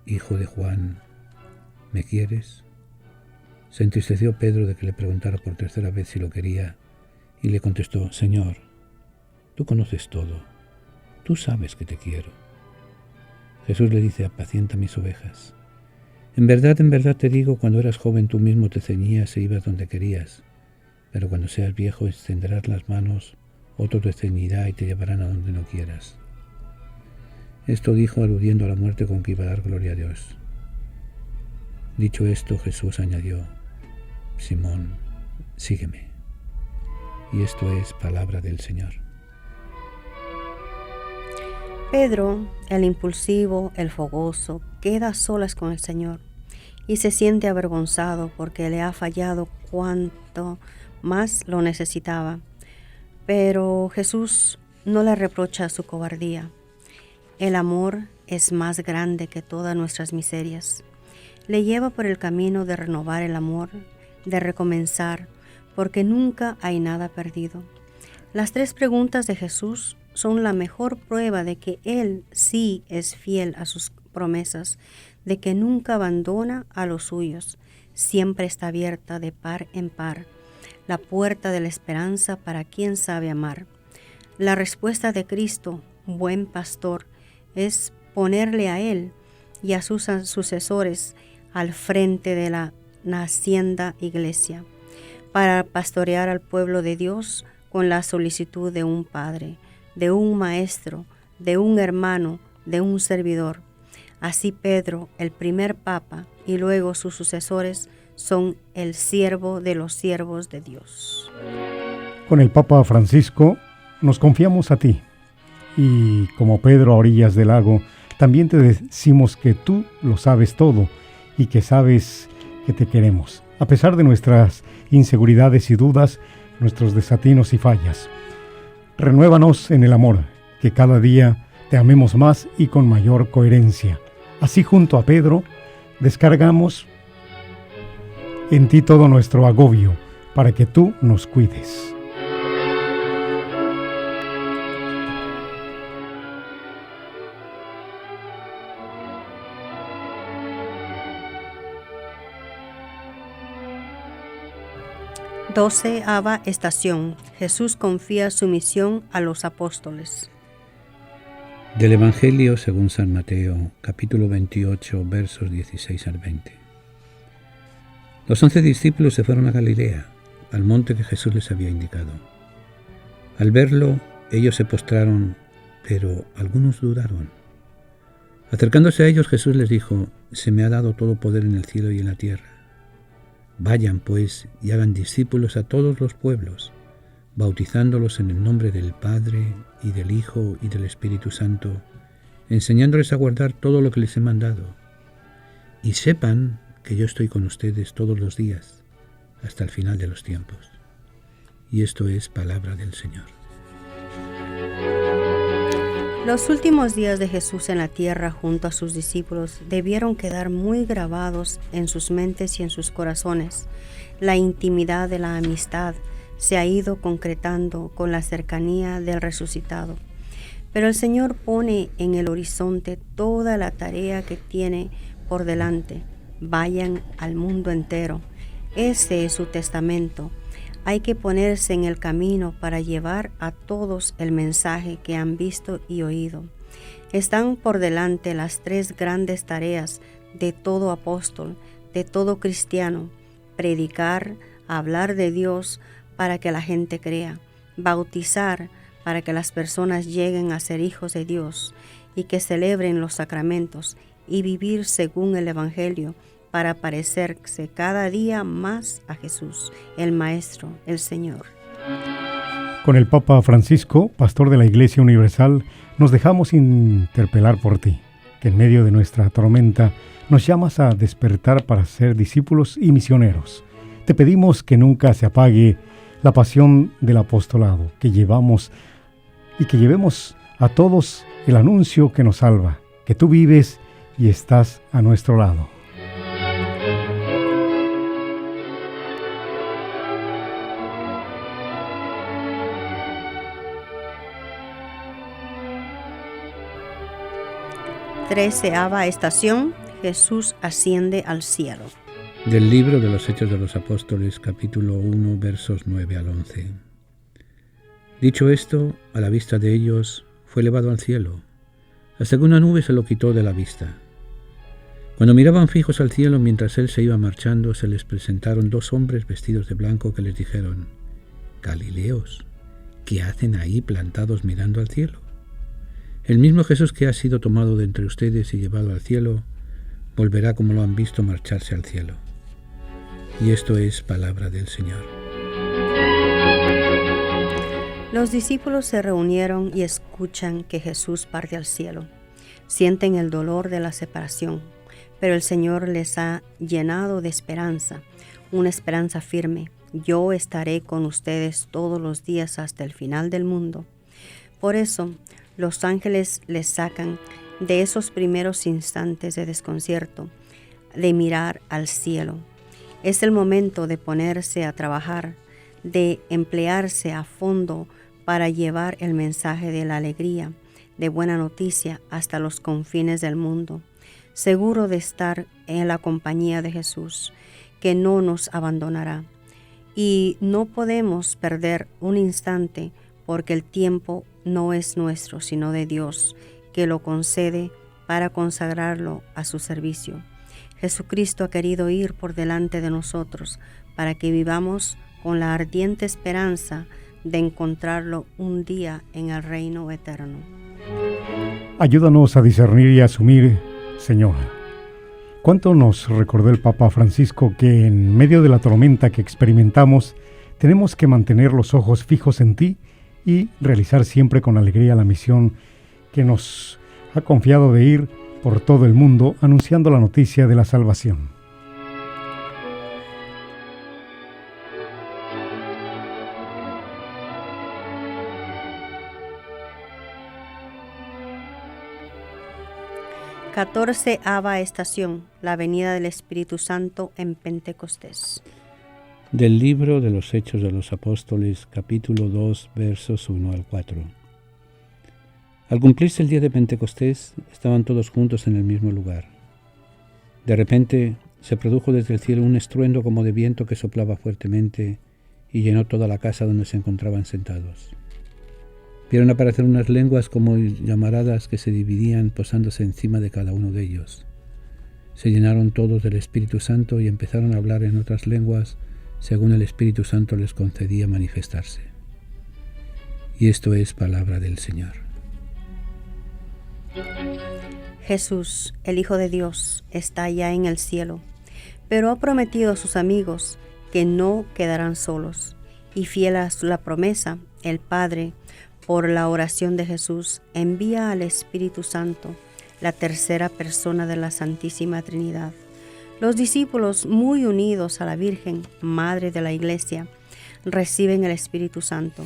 hijo de Juan, ¿me quieres? Se entristeció Pedro de que le preguntara por tercera vez si lo quería, y le contestó: Señor, tú conoces todo, tú sabes que te quiero. Jesús le dice: apacienta mis ovejas. En verdad te digo, cuando eras joven tú mismo te ceñías e ibas donde querías, pero cuando seas viejo extenderás las manos, otro te ceñirá y te llevarán a donde no quieras. Esto dijo aludiendo a la muerte con que iba a dar gloria a Dios. Dicho esto, Jesús añadió: Simón, sígueme. Y esto es palabra del Señor. Pedro, el impulsivo, el fogoso, queda a solas con el Señor y se siente avergonzado porque le ha fallado cuanto más lo necesitaba. Pero Jesús no le reprocha su cobardía. El amor es más grande que todas nuestras miserias. Le lleva por el camino de renovar el amor, de recomenzar, porque nunca hay nada perdido. Las 3 preguntas de Jesús son la mejor prueba de que Él sí es fiel a sus promesas, de que nunca abandona a los suyos, siempre está abierta de par en par, la puerta de la esperanza para quien sabe amar. La respuesta de Cristo, buen pastor, es ponerle a Él y a sus sucesores al frente de la nacienda iglesia, para pastorear al pueblo de Dios con la solicitud de un padre, de un maestro, de un hermano, de un servidor. Así Pedro, el primer papa, y luego sus sucesores son el siervo de los siervos de Dios. Con el Papa Francisco nos confiamos a ti, y como Pedro a orillas del lago, también te decimos que tú lo sabes todo y que sabes que te queremos, a pesar de nuestras inseguridades y dudas, nuestros desatinos y fallas. Renuévanos en el amor, que cada día te amemos más y con mayor coherencia. Así, junto a Pedro, descargamos en ti todo nuestro agobio, para que tú nos cuides. Doceava estación. Jesús confía su misión a los apóstoles. Del Evangelio según San Mateo, capítulo 28, versos 16 al 20. Los 11 discípulos se fueron a Galilea, al monte que Jesús les había indicado. Al verlo, ellos se postraron, pero algunos dudaron. Acercándose a ellos, Jesús les dijo: «Se me ha dado todo poder en el cielo y en la tierra. Vayan, pues, y hagan discípulos a todos los pueblos, bautizándolos en el nombre del Padre, y del Hijo, y del Espíritu Santo, enseñándoles a guardar todo lo que les he mandado. Y sepan que yo estoy con ustedes todos los días, hasta el final de los tiempos». Y esto es palabra del Señor. Los últimos días de Jesús en la tierra junto a sus discípulos debieron quedar muy grabados en sus mentes y en sus corazones. La intimidad de la amistad se ha ido concretando con la cercanía del resucitado. Pero el Señor pone en el horizonte toda la tarea que tiene por delante. Vayan al mundo entero. Ese es su testamento. Hay que ponerse en el camino para llevar a todos el mensaje que han visto y oído. Están por delante las 3 grandes tareas de todo apóstol, de todo cristiano: predicar, hablar de Dios para que la gente crea, bautizar para que las personas lleguen a ser hijos de Dios y que celebren los sacramentos, y vivir según el Evangelio, para parecerse cada día más a Jesús, el Maestro, el Señor. Con el Papa Francisco, pastor de la Iglesia Universal, nos dejamos interpelar por ti, que en medio de nuestra tormenta nos llamas a despertar para ser discípulos y misioneros. Te pedimos que nunca se apague la pasión del apostolado, que llevemos a todos el anuncio que nos salva, que tú vives y estás a nuestro lado. Treceava estación: Jesús asciende al cielo. Del libro de los Hechos de los Apóstoles, capítulo 1, versos 9 al 11. Dicho esto, a la vista de ellos, fue elevado al cielo, hasta que una nube se lo quitó de la vista. Cuando miraban fijos al cielo mientras él se iba marchando, se les presentaron 2 hombres vestidos de blanco que les dijeron: «Galileos, ¿qué hacen ahí plantados mirando al cielo? El mismo Jesús que ha sido tomado de entre ustedes y llevado al cielo, volverá como lo han visto marcharse al cielo». Y esto es palabra del Señor. Los discípulos se reunieron y escuchan que Jesús parte al cielo. Sienten el dolor de la separación, pero el Señor les ha llenado de esperanza, una esperanza firme. Yo estaré con ustedes todos los días hasta el final del mundo. Por eso, los ángeles les sacan de esos primeros instantes de desconcierto, de mirar al cielo. Es el momento de ponerse a trabajar, de emplearse a fondo para llevar el mensaje de la alegría, de buena noticia hasta los confines del mundo, seguro de estar en la compañía de Jesús, que no nos abandonará. Y no podemos perder un instante, porque el tiempo no es nuestro, sino de Dios, que lo concede para consagrarlo a su servicio. Jesucristo ha querido ir por delante de nosotros para que vivamos con la ardiente esperanza de encontrarlo un día en el reino eterno. Ayúdanos a discernir y asumir, Señor. ¿Cuánto nos recordó el Papa Francisco que en medio de la tormenta que experimentamos tenemos que mantener los ojos fijos en ti y realizar siempre con alegría la misión que nos ha confiado de ir por todo el mundo anunciando la noticia de la salvación? Catorceava estación: la venida del Espíritu Santo en Pentecostés. Del libro de los Hechos de los Apóstoles, capítulo 2, versos 1 al 4. Al cumplirse el día de Pentecostés, estaban todos juntos en el mismo lugar. De repente se produjo desde el cielo un estruendo como de viento que soplaba fuertemente y llenó toda la casa donde se encontraban sentados. Vieron aparecer unas lenguas como llamaradas que se dividían posándose encima de cada uno de ellos. Se llenaron todos del Espíritu Santo y empezaron a hablar en otras lenguas según el Espíritu Santo les concedía manifestarse. Y esto es palabra del Señor. Jesús, el Hijo de Dios, está ya en el cielo, pero ha prometido a sus amigos que no quedarán solos. Y fiel a la promesa, el Padre, por la oración de Jesús, envía al Espíritu Santo, la tercera persona de la Santísima Trinidad. Los discípulos, muy unidos a la Virgen, Madre de la Iglesia, reciben el Espíritu Santo.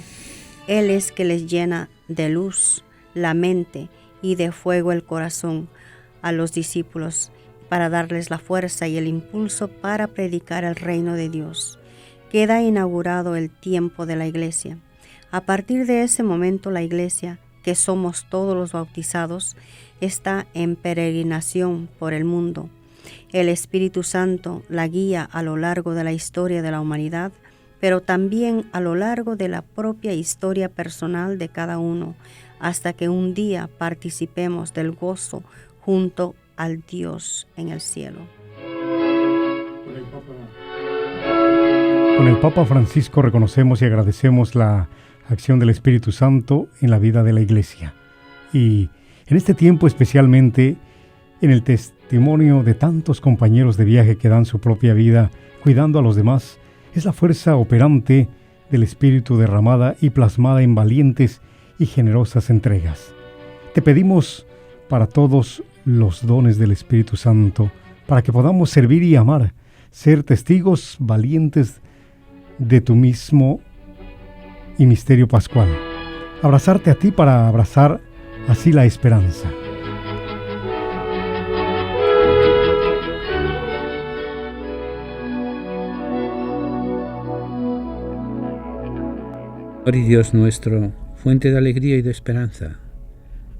Él es que les llena de luz la mente y de fuego el corazón a los discípulos para darles la fuerza y el impulso para predicar el reino de Dios. Queda inaugurado el tiempo de la Iglesia. A partir de ese momento la Iglesia, que somos todos los bautizados, está en peregrinación por el mundo. El Espíritu Santo la guía a lo largo de la historia de la humanidad, pero también a lo largo de la propia historia personal de cada uno, hasta que un día participemos del gozo junto al Dios en el cielo. Con el Papa Francisco reconocemos y agradecemos la acción del Espíritu Santo en la vida de la Iglesia. Y en este tiempo, especialmente en el testimonio de tantos compañeros de viaje que dan su propia vida cuidando a los demás, es la fuerza operante del Espíritu derramada y plasmada en valientes y generosas entregas. Te pedimos para todos los dones del Espíritu Santo, para que podamos servir y amar, ser testigos valientes de tu mismo y misterio pascual. Abrazarte a ti para abrazar así la esperanza. Señor y Dios nuestro, fuente de alegría y de esperanza,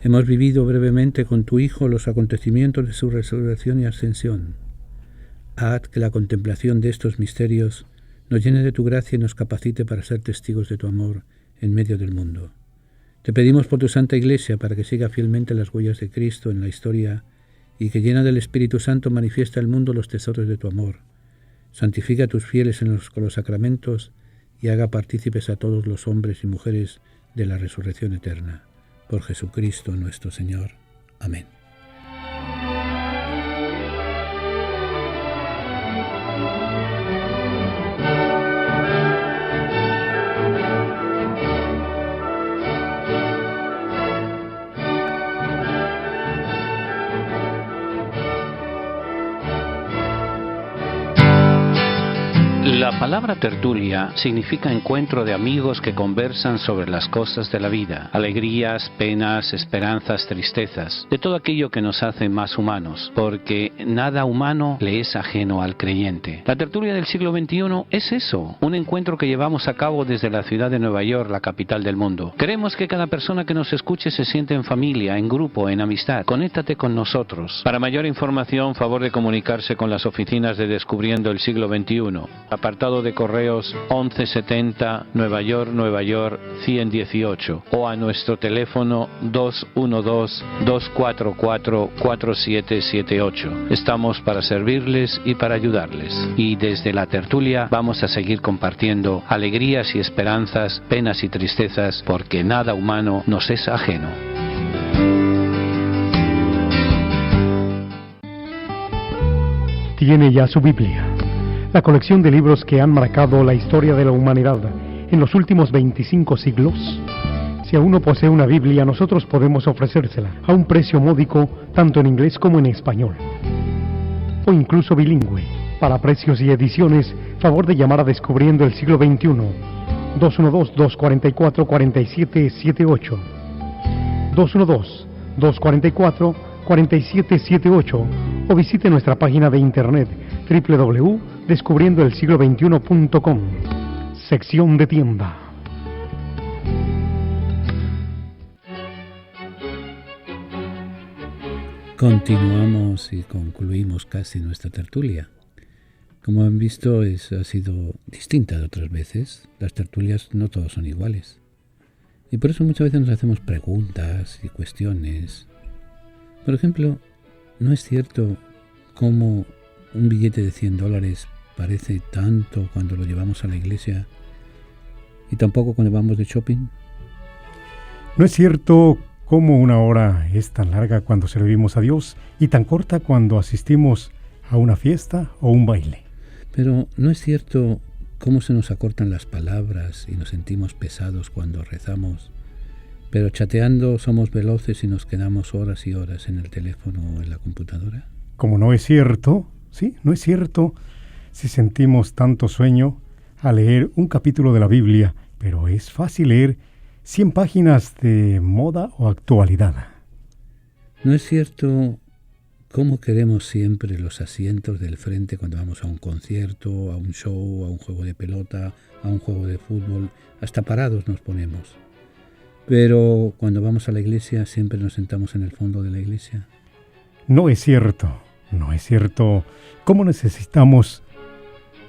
hemos vivido brevemente con tu Hijo los acontecimientos de su resurrección y ascensión. Haz que la contemplación de estos misterios nos llene de tu gracia y nos capacite para ser testigos de tu amor en medio del mundo. Te pedimos por tu Santa Iglesia para que siga fielmente las huellas de Cristo en la historia y que llena del Espíritu Santo manifiesta al mundo los tesoros de tu amor. Santifica a tus fieles con los sacramentos y haga partícipes a todos los hombres y mujeres de la resurrección eterna. Por Jesucristo nuestro Señor. Amén. La palabra tertulia significa encuentro de amigos que conversan sobre las cosas de la vida, alegrías, penas, esperanzas, tristezas, de todo aquello que nos hace más humanos, porque nada humano le es ajeno al creyente. La tertulia del siglo XXI es eso, un encuentro que llevamos a cabo desde la ciudad de Nueva York, la capital del mundo. Queremos que cada persona que nos escuche se sienta en familia, en grupo, en amistad. Conéctate con nosotros. Para mayor información, favor de comunicarse con las oficinas de Descubriendo el Siglo XXI. Apartado de correos 1170 Nueva York 118 o a nuestro teléfono 212-244-4778. Estamos para servirles y para ayudarles. Y desde la tertulia vamos a seguir compartiendo alegrías y esperanzas, penas y tristezas, porque nada humano nos es ajeno. Tiene ya su Biblia, la colección de libros que han marcado la historia de la humanidad en los últimos 25 siglos. Si aún no posee una Biblia, nosotros podemos ofrecérsela a un precio módico, tanto en inglés como en español, o incluso bilingüe. Para precios y ediciones, favor de llamar a Descubriendo el Siglo XXI, 212-244-4778, 212-244-4778, o visite nuestra página de internet www.descubriendoelsiglo21.com, sección de tienda. Continuamos y concluimos casi nuestra tertulia. Como han visto, ha sido distinta de otras veces. Las tertulias no todas son iguales. Y por eso muchas veces nos hacemos preguntas y cuestiones. Por ejemplo, ¿no es cierto cómo un billete de $100 parece tanto cuando lo llevamos a la iglesia y tampoco cuando vamos de shopping? ¿No es cierto ¿Cómo una hora es tan larga cuando servimos a Dios y tan corta cuando asistimos a una fiesta o un baile? Pero ¿no es cierto cómo se nos acortan las palabras y nos sentimos pesados cuando rezamos? Pero chateando somos veloces y nos quedamos horas y horas en el teléfono o en la computadora. Como no es cierto, sí, no es cierto si sentimos tanto sueño al leer un capítulo de la Biblia, pero es fácil leer 100 páginas de moda o actualidad. ¿No es cierto cómo queremos siempre los asientos del frente cuando vamos a un concierto, a un show, a un juego de pelota, a un juego de fútbol? Hasta parados nos ponemos. Pero cuando vamos a la iglesia siempre nos sentamos en el fondo de la iglesia. No es cierto, no es cierto. ¿Cómo necesitamos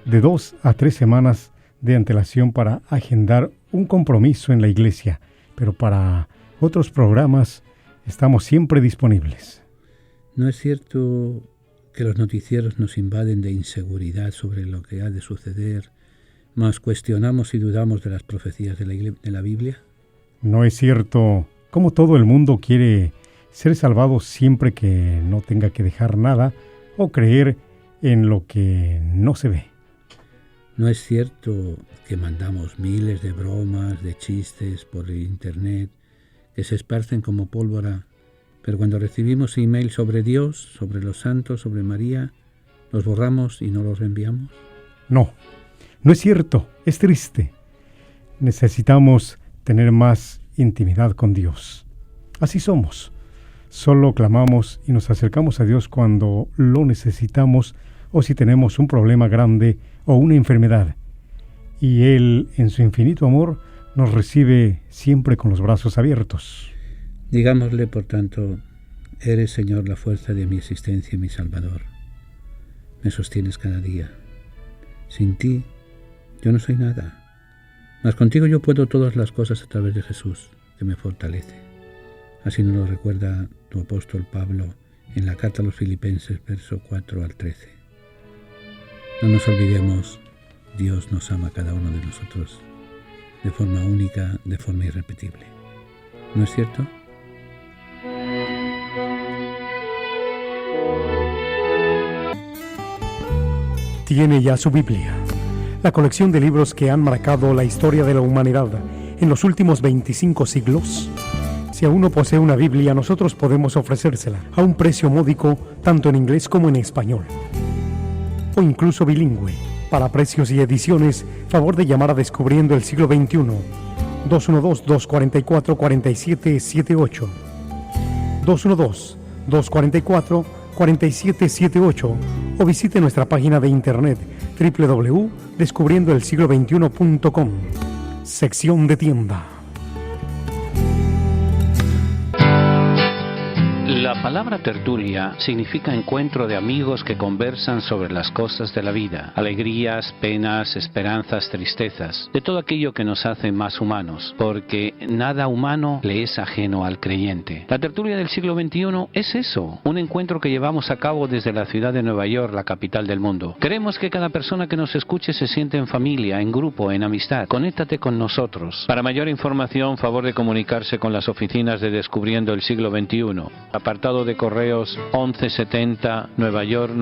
de 2 a 3 semanas de antelación para agendar un compromiso en la iglesia? Pero para otros programas estamos siempre disponibles. ¿No es cierto que los noticieros nos invaden de inseguridad sobre lo que ha de suceder, mas cuestionamos y dudamos de las profecías de la Biblia? No es cierto cómo todo el mundo quiere ser salvado siempre que no tenga que dejar nada o creer en lo que no se ve. ¿No es cierto que mandamos miles de bromas, de chistes por internet que se esparcen como pólvora, pero cuando recibimos email sobre Dios, sobre los santos, sobre María, los borramos y no los reenviamos? No, no es cierto, es triste. Necesitamos tener más intimidad con Dios. Así somos. Solo clamamos y nos acercamos a Dios cuando lo necesitamos o si tenemos un problema grande o una enfermedad. Y Él, en su infinito amor, nos recibe siempre con los brazos abiertos. Digámosle, por tanto: eres, Señor, la fuerza de mi existencia y mi Salvador. Me sostienes cada día. Sin ti, yo no soy nada. Mas contigo yo puedo todas las cosas a través de Jesús, que me fortalece. Así nos lo recuerda tu apóstol Pablo en la carta a los Filipenses, verso 4 al 13. No nos olvidemos, Dios nos ama a cada uno de nosotros, de forma única, de forma irrepetible. ¿No es cierto? Tiene ya su Biblia, la colección de libros que han marcado la historia de la humanidad en los últimos 25 siglos. Si aún no posee una Biblia, nosotros podemos ofrecérsela a un precio módico, tanto en inglés como en español, o incluso bilingüe. Para precios y ediciones, favor de llamar a Descubriendo el Siglo XXI, 212-244-4778, 212-244-4778, o visite nuestra página de internet www.descubriendoelsiglo21.com, sección de tienda. La palabra tertulia significa encuentro de amigos que conversan sobre las cosas de la vida, alegrías, penas, esperanzas, tristezas, de todo aquello que nos hace más humanos, porque nada humano le es ajeno al creyente. La tertulia del siglo XXI es eso, un encuentro que llevamos a cabo desde la ciudad de Nueva York, la capital del mundo. Queremos que cada persona que nos escuche se sienta en familia, en grupo, en amistad. Conéctate con nosotros. Para mayor información, favor de comunicarse con las oficinas de Descubriendo el Siglo XXI. Apartado de correos 1170 Nueva York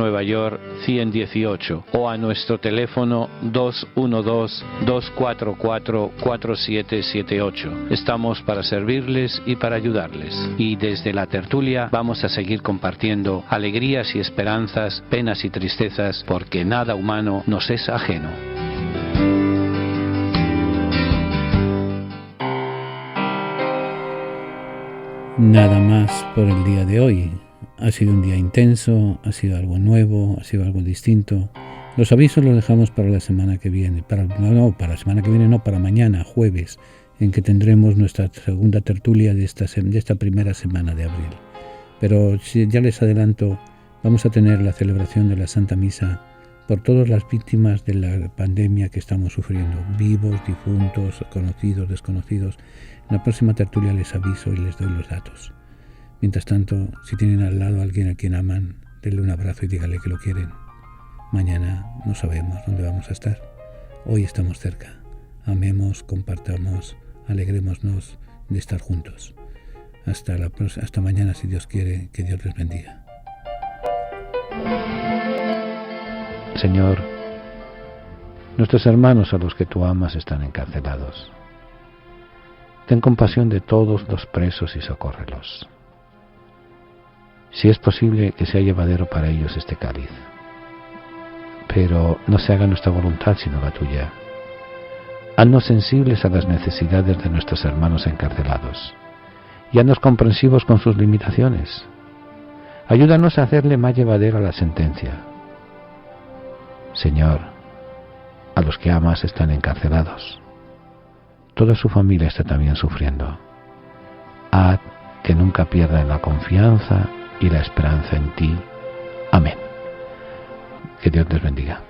118, o a nuestro teléfono 212-244-4778. Estamos para servirles y para ayudarles. Y desde la tertulia vamos a seguir compartiendo alegrías y esperanzas, penas y tristezas, porque nada humano nos es ajeno. Nada más por el día de hoy. Ha sido un día intenso, ha sido algo nuevo, ha sido algo distinto. Los avisos los dejamos para la semana que viene. Para mañana, jueves, en que tendremos nuestra segunda tertulia de esta primera semana de abril. Pero ya les adelanto, vamos a tener la celebración de la Santa Misa por todas las víctimas de la pandemia que estamos sufriendo, vivos, difuntos, conocidos, desconocidos. En la próxima tertulia les aviso y les doy los datos. Mientras tanto, si tienen al lado a alguien a quien aman, denle un abrazo y díganle que lo quieren. Mañana no sabemos dónde vamos a estar. Hoy estamos cerca. Amemos, compartamos, alegrémonos de estar juntos. Hasta mañana, si Dios quiere. Que Dios les bendiga. Señor, nuestros hermanos a los que tú amas están encarcelados. Ten compasión de todos los presos y socórrelos. Si es posible, que sea llevadero para ellos este cáliz. Pero no se haga nuestra voluntad sino la tuya. Haznos sensibles a las necesidades de nuestros hermanos encarcelados y haznos comprensivos con sus limitaciones. Ayúdanos a hacerle más llevadera la sentencia. Señor, a los que amas están encarcelados. Toda su familia está también sufriendo. Haz que nunca pierdan la confianza y la esperanza en ti. Amén. Que Dios les bendiga.